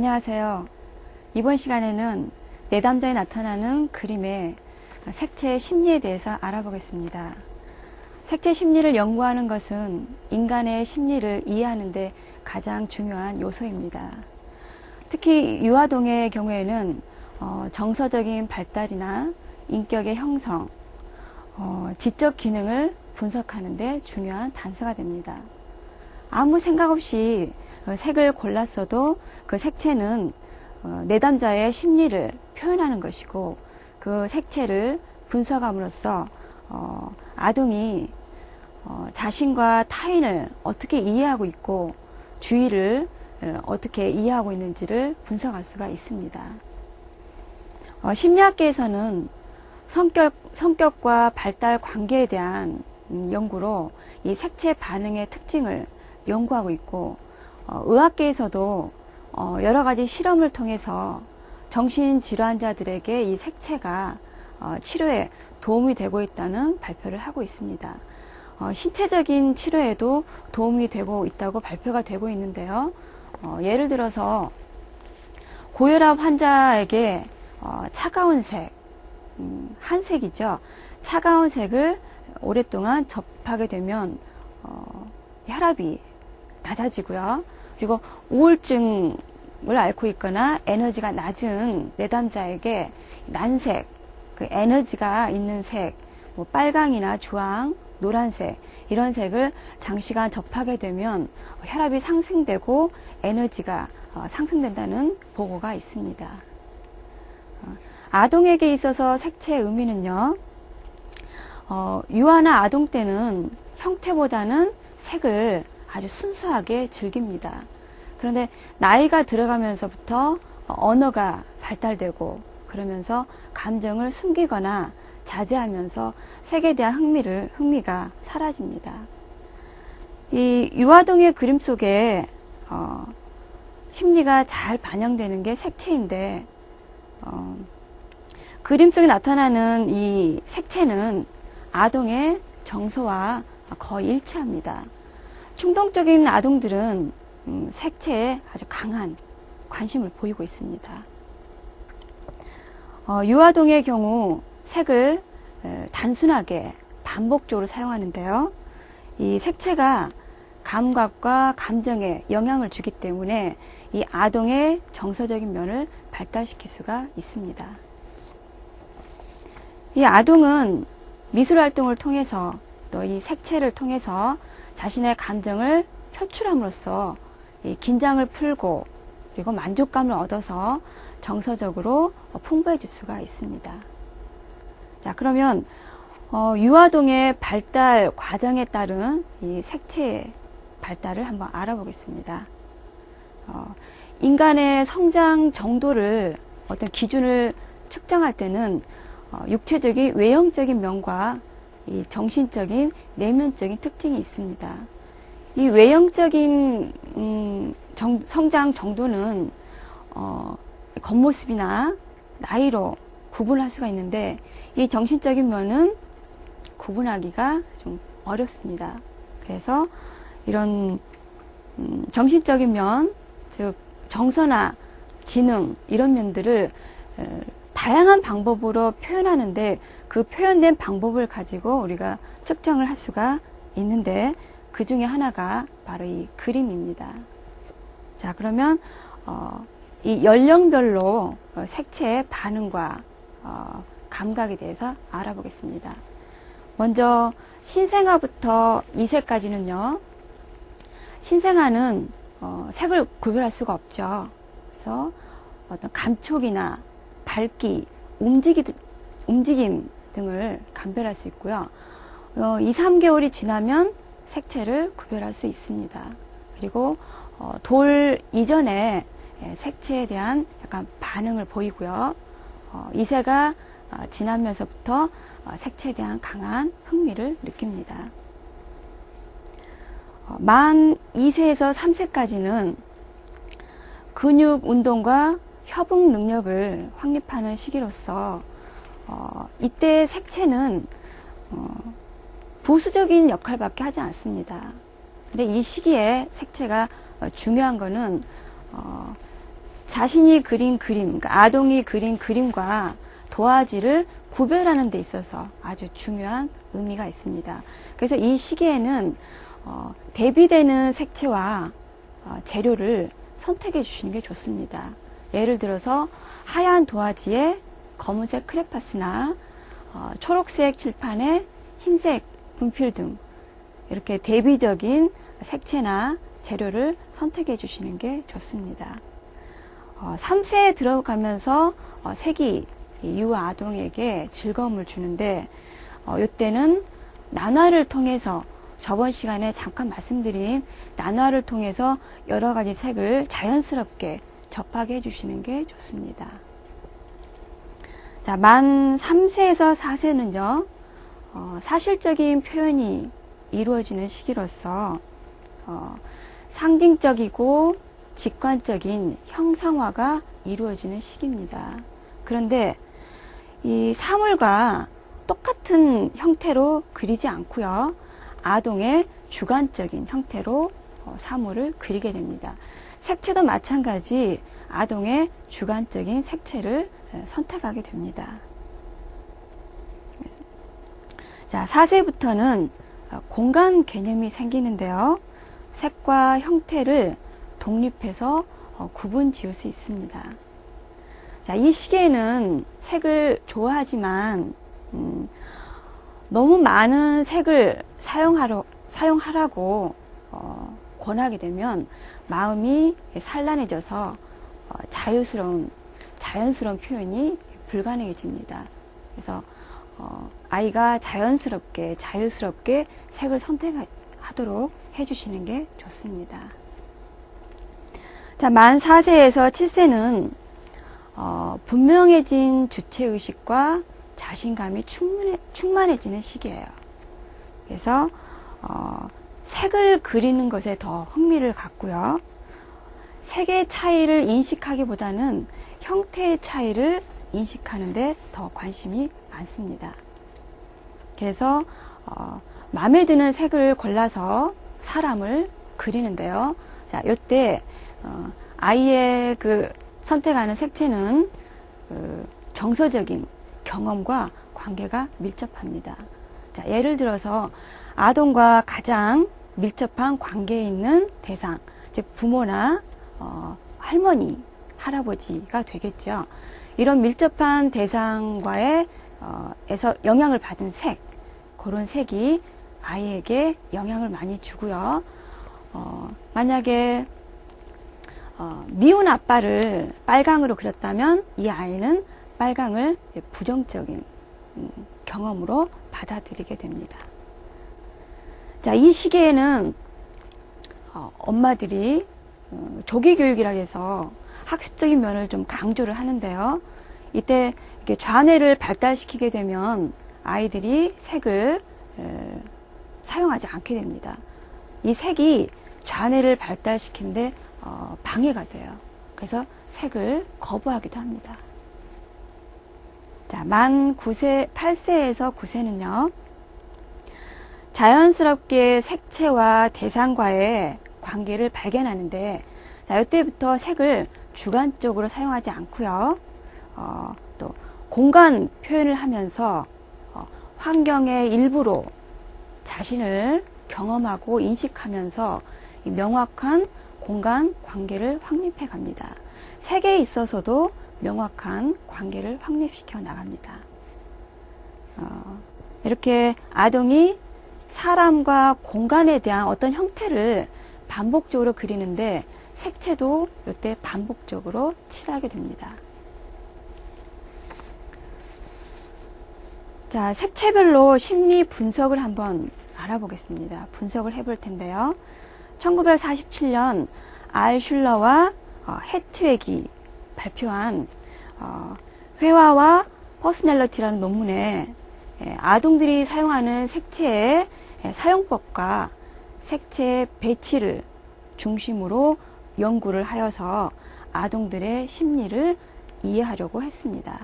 안녕하세요. 이번 시간에는 내담자에 나타나는 그림의 색채의 심리에 대해서 알아보겠습니다. 색채 심리를 연구하는 것은 인간의 심리를 이해하는 데 가장 중요한 요소입니다. 특히 유아동의 경우에는 정서적인 발달이나 인격의 형성, 지적 기능을 분석하는 데 중요한 단서가 됩니다. 아무 생각 없이 색을 골랐어도 그 색채는 내담자의 심리를 표현하는 것이고, 그 색채를 분석함으로써 아동이 자신과 타인을 어떻게 이해하고 있고 주위를 어떻게 이해하고 있는지를 분석할 수가 있습니다. 심리학계에서는 성격과 발달 관계에 대한 연구로 이 색채 반응의 특징을 연구하고 있고, 의학계에서도 여러 가지 실험을 통해서 정신질환자들에게 이 색채가 치료에 도움이 되고 있다는 발표를 하고 있습니다. 신체적인 치료에도 도움이 되고 있다고 발표가 되고 있는데요. 예를 들어서 고혈압 환자에게 차가운 색, 한색이죠. 차가운 색을 오랫동안 접하게 되면 혈압이 낮아지고요. 그리고 우울증을 앓고 있거나 에너지가 낮은 내담자에게 난색, 그 에너지가 있는 색, 뭐 빨강이나 주황, 노란색, 이런 색을 장시간 접하게 되면 혈압이 상승되고 에너지가 상승된다는 보고가 있습니다. 아동에게 있어서 색채의 의미는요, 유아나 아동 때는 형태보다는 색을 아주 순수하게 즐깁니다. 그런데 나이가 들어가면서부터 언어가 발달되고 그러면서 감정을 숨기거나 자제하면서 색에 대한 흥미가 사라집니다. 이 유아동의 그림 속에 심리가 잘 반영되는 게 색채인데, 그림 속에 나타나는 이 색채는 아동의 정서와 거의 일치합니다. 충동적인 아동들은 색채에 아주 강한 관심을 보이고 있습니다. 유아동의 경우 색을 단순하게 반복적으로 사용하는데요. 이 색채가 감각과 감정에 영향을 주기 때문에 이 아동의 정서적인 면을 발달시킬 수가 있습니다. 이 아동은 미술 활동을 통해서 또 이 색채를 통해서 자신의 감정을 표출함으로써 이 긴장을 풀고 그리고 만족감을 얻어서 정서적으로 풍부해질 수가 있습니다. 자, 그러면 유아동의 발달 과정에 따른 이 색채의 발달을 한번 알아보겠습니다. 인간의 성장 정도를 어떤 기준을 측정할 때는 육체적인 외형적인 면과 이 정신적인 내면적인 특징이 있습니다. 이 외형적인 성장 정도는 겉모습이나 나이로 구분할 수가 있는데, 이 정신적인 면은 구분하기가 좀 어렵습니다. 그래서 이런 정신적인 면, 즉 정서나 지능, 이런 면들을 다양한 방법으로 표현하는데, 그 표현된 방법을 가지고 우리가 측정을 할 수가 있는데, 그 중에 하나가 바로 이 그림입니다. 자, 그러면 이 연령별로 색채의 반응과 감각에 대해서 알아보겠습니다. 먼저 신생아부터 2세까지는요, 신생아는 색을 구별할 수가 없죠. 그래서 어떤 감촉이나 밝기, 움직임 등을 감별할 수 있고요. 2, 3개월이 지나면 색채를 구별할 수 있습니다. 그리고 돌 이전에 색채에 대한 약간 반응을 보이고요. 2세가 지나면서부터 색채에 대한 강한 흥미를 느낍니다. 만 2세에서 3세까지는 근육 운동과 협응 능력을 확립하는 시기로서 이때 색채는 부수적인 역할밖에 하지 않습니다. 근데 이 시기에 색채가 중요한 거는 자신이 그린 그림, 그러니까 아동이 그린 그림과 도화지를 구별하는 데 있어서 아주 중요한 의미가 있습니다. 그래서 이 시기에는 대비되는 색채와 재료를 선택해 주시는 게 좋습니다. 예를 들어서 하얀 도화지에 검은색 크레파스나 초록색 칠판에 흰색 분필 등 이렇게 대비적인 색채나 재료를 선택해 주시는 게 좋습니다. 3세에 들어가면서 색이 유아 아동에게 즐거움을 주는데 이때는 난화를 통해서 저번 시간에 잠깐 말씀드린 난화를 통해서 여러 가지 색을 자연스럽게 접하게 해주시는 게 좋습니다. 자, 만 3세에서 4세는요, 사실적인 표현이 이루어지는 시기로서 상징적이고 직관적인 형상화가 이루어지는 시기입니다. 그런데 이 사물과 똑같은 형태로 그리지 않고요, 아동의 주관적인 형태로 사물을 그리게 됩니다. 색채도 마찬가지 아동의 주관적인 색채를 선택하게 됩니다. 자, 4세부터는 공간 개념이 생기는데요. 색과 형태를 독립해서 구분 지을 수 있습니다. 자, 이 시기에는 색을 좋아하지만 너무 많은 색을 사용하라고 권하게 되면 마음이 산란해져서 자연스러운 표현이 불가능해집니다. 그래서 아이가 자유스럽게 색을 선택하도록 해주시는 게 좋습니다. 자, 만 4세에서 7세는 분명해진 주체의식과 자신감이 충만해지는 시기예요. 그래서 색을 그리는 것에 더 흥미를 갖고요. 색의 차이를 인식하기보다는 형태의 차이를 인식하는데 더 관심이 많습니다. 그래서 마음에 드는 색을 골라서 사람을 그리는데요. 자, 이때 아이의 선택하는 색채는 정서적인 경험과 관계가 밀접합니다. 자, 예를 들어서 아동과 가장 밀접한 관계에 있는 대상, 즉 부모나 할머니, 할아버지가 되겠죠. 이런 밀접한 대상과의 에서 영향을 받은 색, 그런 색이 아이에게 영향을 많이 주고요. 만약에 미운 아빠를 빨강으로 그렸다면 이 아이는 빨강을 부정적인 경험으로 받아들이게 됩니다. 자, 이 시기에는 엄마들이 조기 교육이라 해서 학습적인 면을 좀 강조를 하는데요. 이때 이렇게 좌뇌를 발달시키게 되면 아이들이 색을 사용하지 않게 됩니다. 이 색이 좌뇌를 발달시키는데 방해가 돼요. 그래서 색을 거부하기도 합니다. 자, 만 8세에서 9세는요, 자연스럽게 색채와 대상과의 관계를 발견하는데, 자, 이때부터 색을 주관적으로 사용하지 않고요, 또 공간 표현을 하면서 환경의 일부로 자신을 경험하고 인식하면서 명확한 공간 관계를 확립해 갑니다. 색에 있어서도 명확한 관계를 확립시켜 나갑니다. 이렇게 아동이 사람과 공간에 대한 어떤 형태를 반복적으로 그리는데 색채도 이때 반복적으로 칠하게 됩니다. 자, 색채별로 심리 분석을 한번 알아보겠습니다. 분석을 해볼 텐데요. 1947년 알 슐러와 헤트웨기 발표한 회화와 퍼스널리티라는 논문에 아동들이 사용하는 색채의 사용법과 색채의 배치를 중심으로 연구를 하여서 아동들의 심리를 이해하려고 했습니다.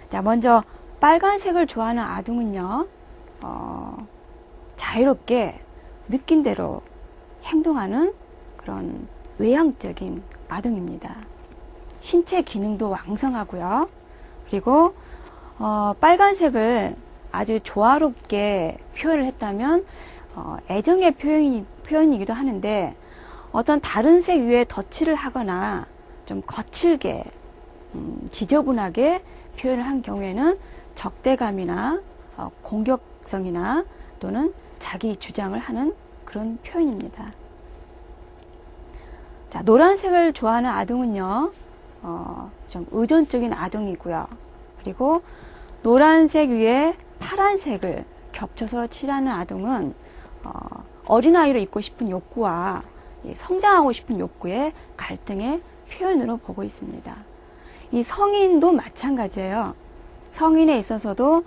자, 먼저 빨간색을 좋아하는 아동은요, 자유롭게 느낀 대로 행동하는 그런 외향적인 아동입니다. 신체 기능도 왕성하고요. 그리고 빨간색을 아주 조화롭게 표현을 했다면 애정의 표현이기도 하는데, 어떤 다른 색 위에 덧칠을 하거나 좀 거칠게 지저분하게 표현을 한 경우에는 적대감이나 공격성이나 또는 자기 주장을 하는 그런 표현입니다. 자, 노란색을 좋아하는 아동은요, 좀 의존적인 아동이고요. 그리고 노란색 위에 파란색을 겹쳐서 칠하는 아동은 어린아이로 있고 싶은 욕구와 성장하고 싶은 욕구의 갈등의 표현으로 보고 있습니다. 이 성인도 마찬가지예요. 성인에 있어서도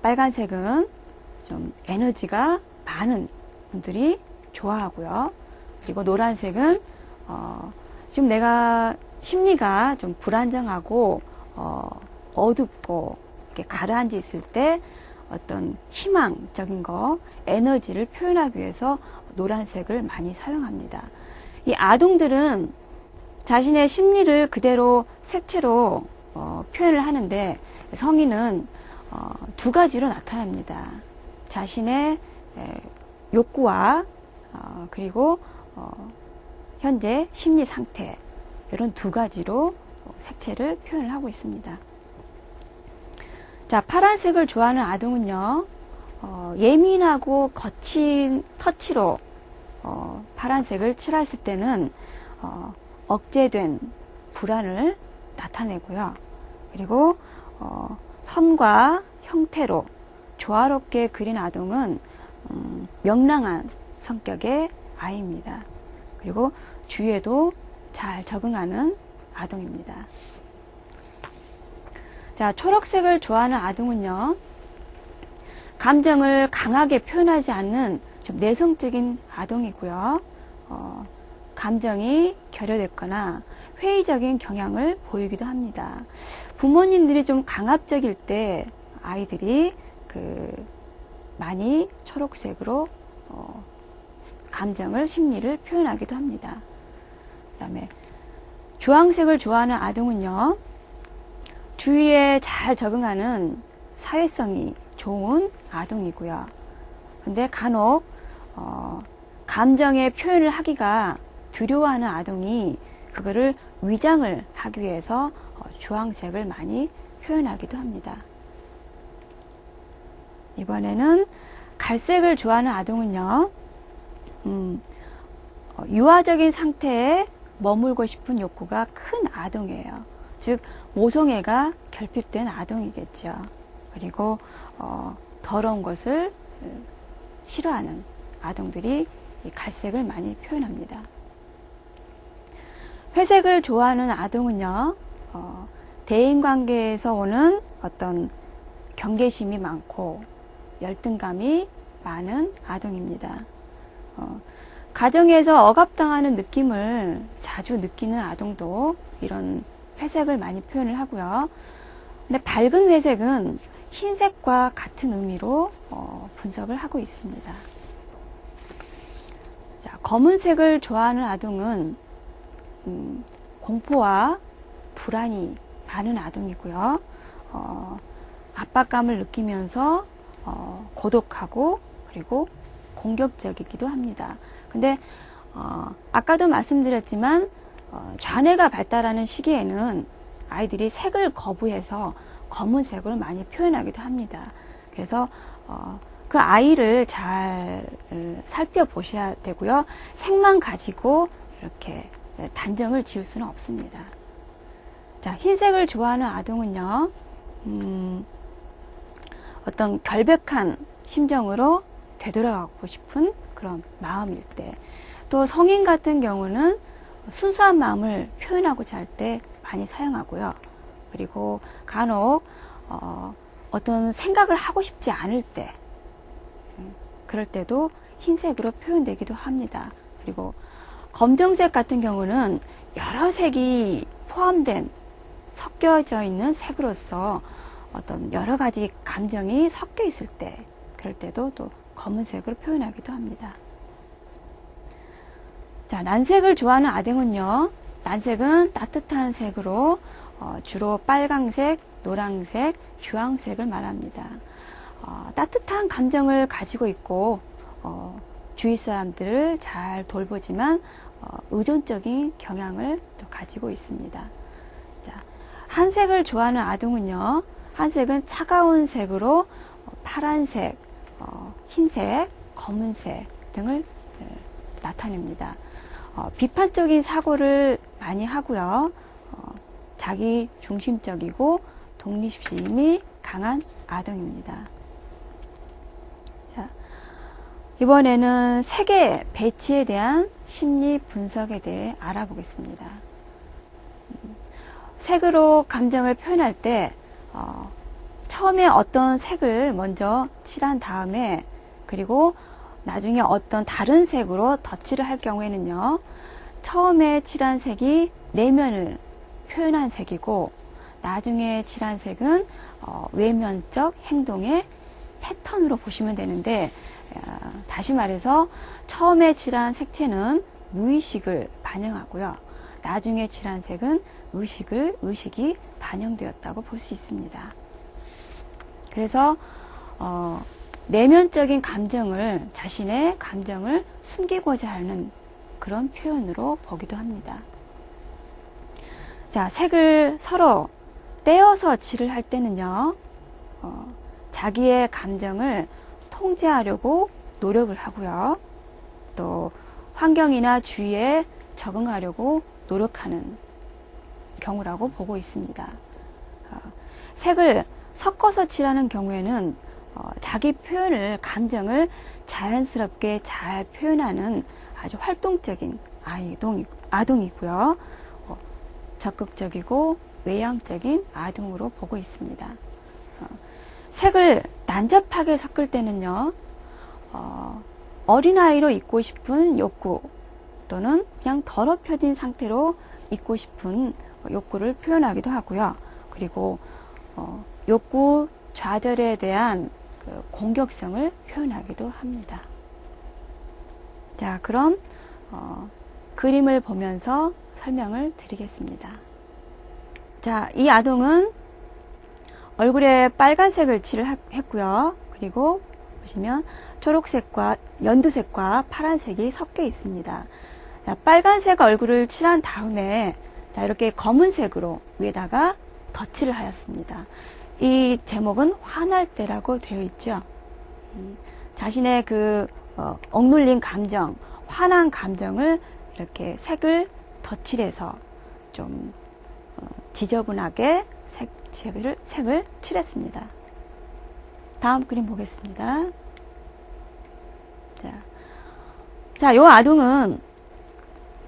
빨간색은 좀 에너지가 많은 분들이 좋아하고요. 그리고 노란색은 지금 내가 심리가 좀 불안정하고 어둡고 이렇게 가라앉아 있을 때 어떤 희망적인 거, 에너지를 표현하기 위해서 노란색을 많이 사용합니다. 이 아동들은 자신의 심리를 그대로 색채로 표현을 하는데, 성인은 두 가지로 나타납니다. 자신의 욕구와 그리고 현재 심리 상태, 이런 두 가지로 색채를 표현을 하고 있습니다. 자, 파란색을 좋아하는 아동은요, 예민하고 거친 터치로 파란색을 칠했을 때는 억제된 불안을 나타내고요. 그리고 선과 형태로 조화롭게 그린 아동은 명랑한 성격의 아이입니다. 그리고 주위에도 잘 적응하는 아동입니다. 자, 초록색을 좋아하는 아동은요, 감정을 강하게 표현하지 않는 좀 내성적인 아동이고요. 감정이 결여됐거나 회의적인 경향을 보이기도 합니다. 부모님들이 좀 강압적일 때 아이들이 많이 초록색으로 감정을, 심리를 표현하기도 합니다. 그 다음에 주황색을 좋아하는 아동은요, 주위에 잘 적응하는 사회성이 좋은 아동이고요. 근데 간혹 감정의 표현을 하기가 두려워하는 아동이 그거를 위장을 하기 위해서 주황색을 많이 표현하기도 합니다. 이번에는 갈색을 좋아하는 아동은요, 유아적인 상태에 머물고 싶은 욕구가 큰 아동이에요. 즉, 모성애가 결핍된 아동이겠죠. 그리고 더러운 것을 싫어하는 아동들이 이 갈색을 많이 표현합니다. 회색을 좋아하는 아동은요, 대인관계에서 오는 어떤 경계심이 많고 열등감이 많은 아동입니다. 가정에서 억압당하는 느낌을 자주 느끼는 아동도 이런 회색을 많이 표현을 하고요. 근데 밝은 회색은 흰색과 같은 의미로 분석을 하고 있습니다. 자, 검은색을 좋아하는 아동은 공포와 불안이 많은 아동이고요. 압박감을 느끼면서 고독하고 그리고 공격적이기도 합니다. 근데 아까도 말씀드렸지만 좌뇌가 발달하는 시기에는 아이들이 색을 거부해서 검은색으로 많이 표현하기도 합니다. 그래서 그 아이를 잘 살펴보셔야 되고요. 색만 가지고 이렇게 단정을 지을 수는 없습니다. 자, 흰색을 좋아하는 아동은요, 어떤 결백한 심정으로 되돌아가고 싶은 그런 마음일 때, 또 성인 같은 경우는 순수한 마음을 표현하고자 할 때 많이 사용하고요. 그리고 간혹 어떤 생각을 하고 싶지 않을 때, 그럴 때도 흰색으로 표현되기도 합니다. 그리고 검정색 같은 경우는 여러 색이 포함된, 섞여져 있는 색으로서 어떤 여러 가지 감정이 섞여 있을 때, 그럴 때도 또 검은색으로 표현하기도 합니다. 자, 난색을 좋아하는 아동은요, 난색은 따뜻한 색으로 주로 빨강색, 노란색, 주황색을 말합니다. 따뜻한 감정을 가지고 있고 주위 사람들을 잘 돌보지만 의존적인 경향을 또 가지고 있습니다. 자, 한색을 좋아하는 아동은요, 한색은 차가운 색으로 파란색, 흰색, 검은색 등을 나타냅니다. 비판적인 사고를 많이 하고요. 자기 중심적이고 독립심이 강한 아동입니다. 자, 이번에는 색의 배치에 대한 심리 분석에 대해 알아보겠습니다. 색으로 감정을 표현할 때 처음에 어떤 색을 먼저 칠한 다음에 그리고 나중에 어떤 다른 색으로 덧칠을 할 경우에는요, 처음에 칠한 색이 내면을 표현한 색이고 나중에 칠한 색은 외면적 행동의 패턴으로 보시면 되는데, 다시 말해서 처음에 칠한 색채는 무의식을 반영하고요, 나중에 칠한 색은 의식이 반영되었다고 볼 수 있습니다. 그래서 내면적인 감정을, 자신의 감정을 숨기고자 하는 그런 표현으로 보기도 합니다. 자, 색을 서로 떼어서 칠을 할 때는요, 자기의 감정을 통제하려고 노력을 하고요, 또 환경이나 주위에 적응하려고 노력하는 경우라고 보고 있습니다. 색을 섞어서 칠하는 경우에는 자기 표현을, 감정을 자연스럽게 잘 표현하는 아주 활동적인 아동이고요. 적극적이고 외향적인 아동으로 보고 있습니다. 색을 난잡하게 섞을 때는요, 어린아이로 있고 싶은 욕구 또는 그냥 더럽혀진 상태로 있고 싶은 욕구를 표현하기도 하고요. 그리고 욕구 좌절에 대한 공격성을 표현하기도 합니다. 자, 그럼 그림을 보면서 설명을 드리겠습니다. 자, 이 아동은 얼굴에 빨간색을 칠했고요. 그리고 보시면 초록색과 연두색과 파란색이 섞여 있습니다. 자, 빨간색 얼굴을 칠한 다음에 자, 이렇게 검은색으로 위에다가 덧칠을 하였습니다. 이 제목은 화날 때라고 되어 있죠. 자신의 그 억눌린 감정, 화난 감정을 이렇게 색을 덧칠해서 좀 지저분하게 색을 칠했습니다. 다음 그림 보겠습니다. 자, 이 아동은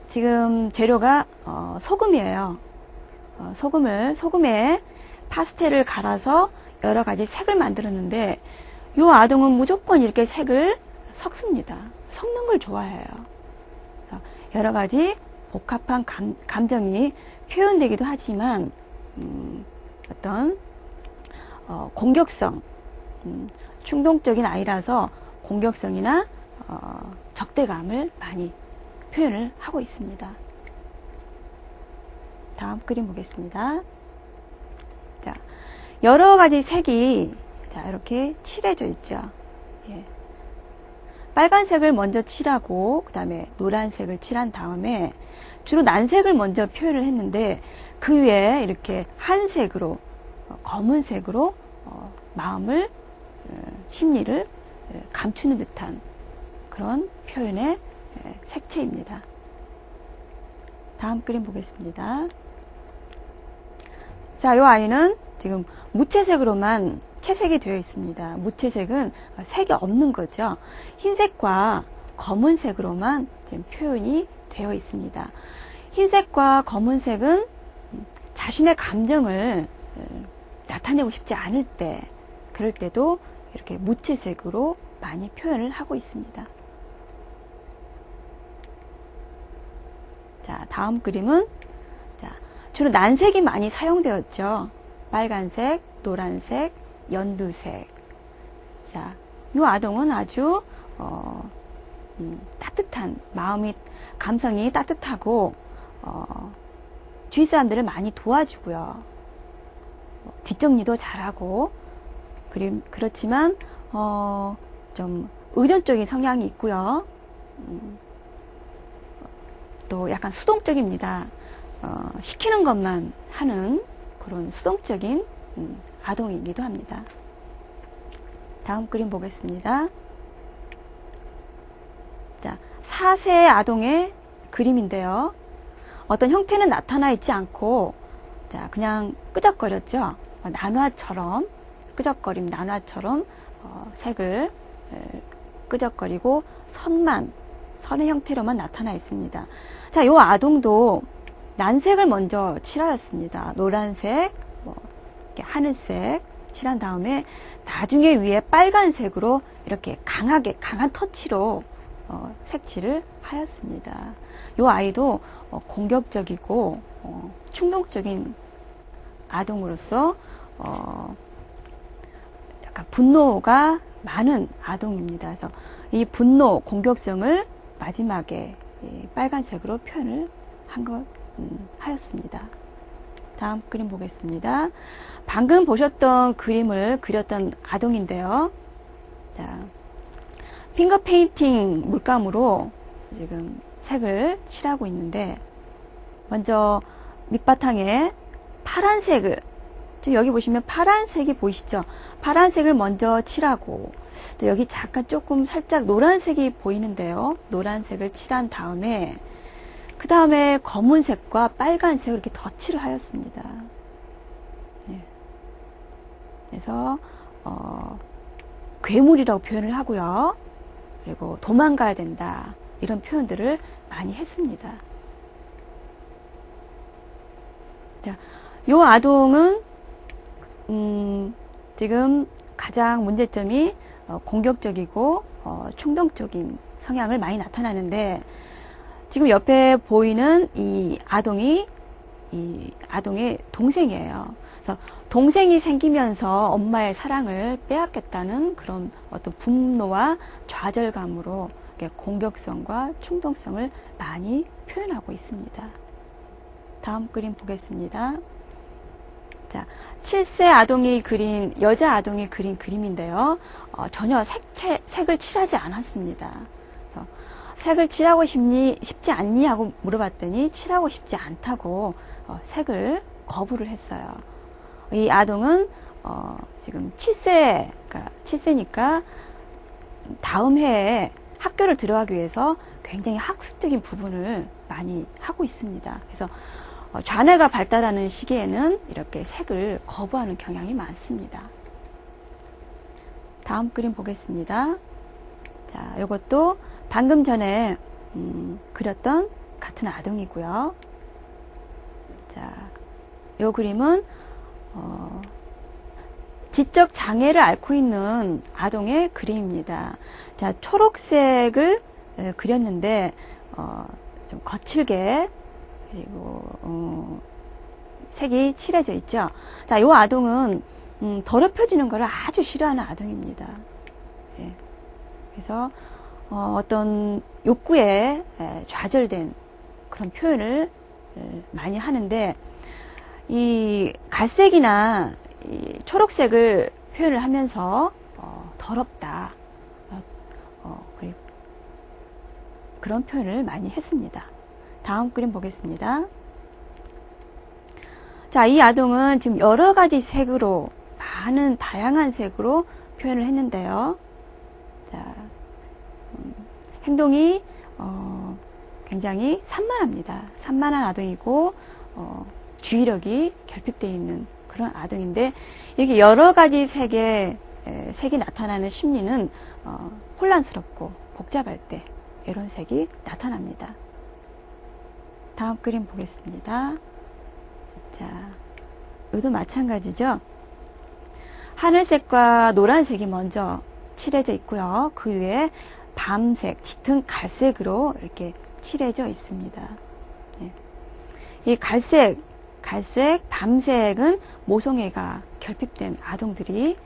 지금 재료가 소금이에요. 소금에 파스텔을 갈아서 여러 가지 색을 만들었는데, 이 아동은 무조건 이렇게 색을 섞습니다. 섞는 걸 좋아해요. 여러 가지 복합한 감정이 표현되기도 하지만 어떤 공격성, 충동적인 아이라서 공격성이나 적대감을 많이 표현을 하고 있습니다. 다음 그림 보겠습니다. 자, 여러 가지 색이 자, 이렇게 칠해져 있죠. 예. 빨간색을 먼저 칠하고 그 다음에 노란색을 칠한 다음에 주로 난색을 먼저 표현을 했는데, 그 위에 이렇게 한색으로 검은색으로 마음을, 심리를 감추는 듯한 그런 표현의 색채입니다. 다음 그림 보겠습니다. 자, 이 아이는 지금 무채색으로만 채색이 되어 있습니다. 무채색은 색이 없는 거죠. 흰색과 검은색으로만 지금 표현이 되어 있습니다. 흰색과 검은색은 자신의 감정을 나타내고 싶지 않을 때, 그럴 때도 이렇게 무채색으로 많이 표현을 하고 있습니다. 자, 다음 그림은 자, 주로 난색이 많이 사용되었죠. 빨간색, 노란색, 연두색. 자, 이 아동은 아주 따뜻한 감성이 따뜻하고 주위 사람들을 많이 도와주고요. 뒷정리도 잘하고 그렇지만 좀 의존적인 성향이 있고요. 또 약간 수동적입니다. 시키는 것만 하는 그런 수동적인 아동이기도 합니다. 다음 그림 보겠습니다. 자, 4세 아동의 그림인데요. 어떤 형태는 나타나 있지 않고, 자, 그냥 끄적거렸죠. 난화처럼 색을 끄적거리고 선의 형태로만 나타나 있습니다. 자, 이 아동도 난색을 먼저 칠하였습니다. 노란색, 이렇게 하늘색 칠한 다음에 나중에 위에 빨간색으로 이렇게 강한 터치로 색칠을 하였습니다. 이 아이도 공격적이고 충동적인 아동으로서 약간 분노가 많은 아동입니다. 그래서 이 분노, 공격성을 마지막에 빨간색으로 표현을 하였습니다. 다음 그림 보겠습니다. 방금 보셨던 그림을 그렸던 아동인데요. 자, 핑거 페인팅 물감으로 지금 색을 칠하고 있는데, 먼저 밑바탕에 파란색을, 지금 여기 보시면 파란색이 보이시죠? 파란색을 먼저 칠하고, 또 여기 잠깐 조금 살짝 노란색이 보이는데요. 노란색을 칠한 다음에, 그 다음에 검은색과 빨간색을 이렇게 덧칠을 하였습니다. 네. 그래서 괴물이라고 표현을 하고요. 그리고 도망가야 된다. 이런 표현들을 많이 했습니다. 자, 요 아동은 지금 가장 문제점이 공격적이고 충동적인 성향을 많이 나타나는데, 지금 옆에 보이는 이 아동의 동생이에요. 그래서 동생이 생기면서 엄마의 사랑을 빼앗겠다는 그런 어떤 분노와 좌절감으로 공격성과 충동성을 많이 표현하고 있습니다. 다음 그림 보겠습니다. 자, 7세 아동이 그린, 여자 아동이 그린 그림인데요. 전혀 색을 칠하지 않았습니다. 그래서 색을 칠하고 싶지 않니? 하고 물어봤더니 칠하고 싶지 않다고 색을 거부를 했어요. 이 아동은 지금 7세니까 다음 해에 학교를 들어가기 위해서 굉장히 학습적인 부분을 많이 하고 있습니다. 그래서 좌뇌가 발달하는 시기에는 이렇게 색을 거부하는 경향이 많습니다. 다음 그림 보겠습니다. 자, 이것도 방금 전에 그렸던 같은 아동이고요. 자, 이 그림은 지적 장애를 앓고 있는 아동의 그림입니다. 자, 초록색을 그렸는데 좀 거칠게, 그리고 색이 칠해져 있죠. 자, 이 아동은 더럽혀지는 것을 아주 싫어하는 아동입니다. 예. 그래서 어떤 욕구에 좌절된 그런 표현을 많이 하는데, 이 갈색이나 이 초록색을 표현을 하면서 더럽다, 그리고 그런 표현을 많이 했습니다. 다음 그림 보겠습니다. 자, 이 아동은 지금 여러 가지 색으로, 많은 다양한 색으로 표현을 했는데요. 자, 행동이 굉장히 산만합니다. 산만한 아동이고 주의력이 결핍되어 있는 그런 아동인데, 이렇게 여러 가지 색이 나타나는 심리는 혼란스럽고 복잡할 때 이런 색이 나타납니다. 다음 그림 보겠습니다. 자, 이것도 마찬가지죠. 하늘색과 노란색이 먼저 칠해져 있고요. 그 위에 밤색, 짙은 갈색으로 이렇게 칠해져 있습니다. 네. 이 갈색, 밤색은 모성애가 결핍된 아동들이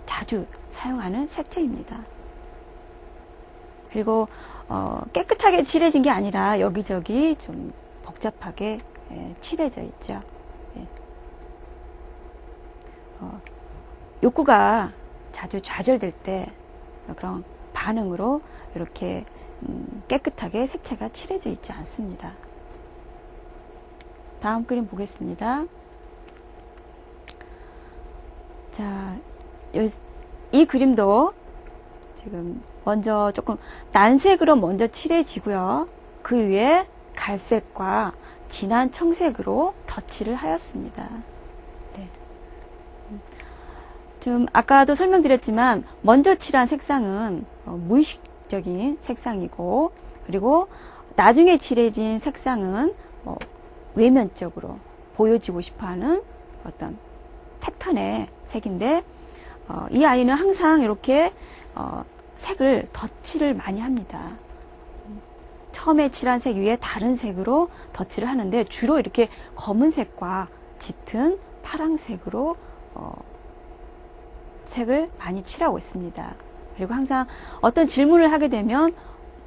자주 사용하는 색채입니다. 그리고 깨끗하게 칠해진 게 아니라 여기저기 좀 복잡하게 칠해져 있죠. 예. 욕구가 자주 좌절될 때 그런 반응으로 이렇게 깨끗하게 색채가 칠해져 있지 않습니다. 다음 그림 보겠습니다. 자, 이 그림도 지금 먼저 조금 난색으로 먼저 칠해지고요. 그 위에 갈색과 진한 청색으로 덧칠을 하였습니다. 네. 지금 아까도 설명드렸지만 먼저 칠한 색상은 무의식적인 색상이고, 그리고 나중에 칠해진 색상은 외면적으로 보여지고 싶어하는 어떤 패턴의 색인데, 이 아이는 항상 이렇게 색을 덧칠을 많이 합니다. 처음에 칠한 색 위에 다른 색으로 덧칠을 하는데, 주로 이렇게 검은색과 짙은 파랑색으로 색을 많이 칠하고 있습니다. 그리고 항상 어떤 질문을 하게 되면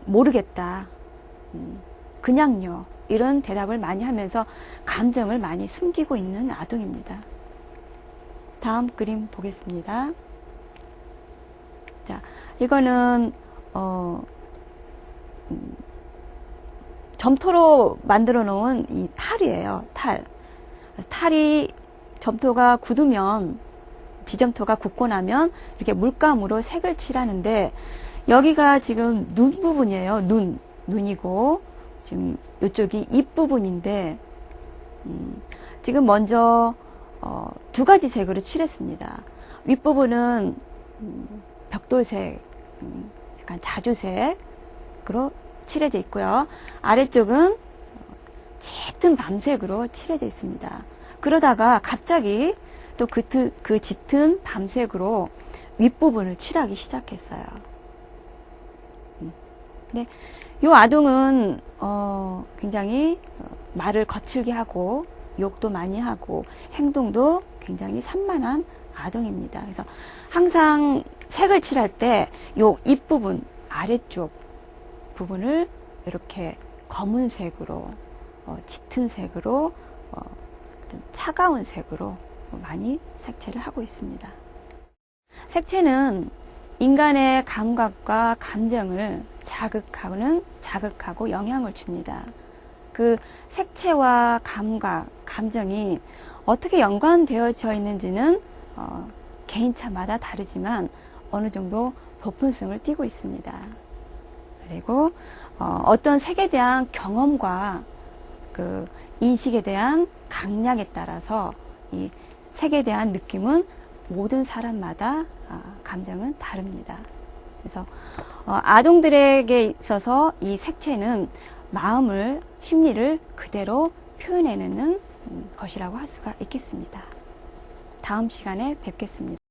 모르겠다, 그냥요, 이런 대답을 많이 하면서 감정을 많이 숨기고 있는 아동입니다. 다음 그림 보겠습니다. 자, 이거는 점토로 만들어 놓은 이 탈이에요. 탈. 탈이 점토가 굳으면, 지점토가 굳고 나면 이렇게 물감으로 색을 칠하는데, 여기가 지금 눈 부분이에요. 눈이고, 지금 이쪽이 입 부분인데, 지금 먼저 두 가지 색으로 칠했습니다. 윗부분은 벽돌색, 약간 자주색으로 칠해져 있고요. 아래쪽은 짙은 밤색으로 칠해져 있습니다. 그러다가 갑자기 또 그 짙은 밤색으로 윗부분을 칠하기 시작했어요. 근데 이 아동은 굉장히 말을 거칠게 하고 욕도 많이 하고 행동도 굉장히 산만한 아동입니다. 그래서 항상 색을 칠할 때 요 입부분, 아래쪽 부분을 이렇게 검은색으로, 짙은 색으로, 좀 차가운 색으로 많이 색칠을 하고 있습니다. 색채는 인간의 감각과 감정을 자극하고 영향을 줍니다. 그 색채와 감각, 감정이 어떻게 연관되어져 있는지는 개인차마다 다르지만 어느 정도 보편성을 띠고 있습니다. 그리고 어떤 색에 대한 경험과 그 인식에 대한 강약에 따라서 이 색에 대한 느낌은 모든 사람마다 감정은 다릅니다. 그래서 아동들에게 있어서 이 색채는 마음을, 심리를 그대로 표현해내는 것이라고 할 수가 있겠습니다. 다음 시간에 뵙겠습니다.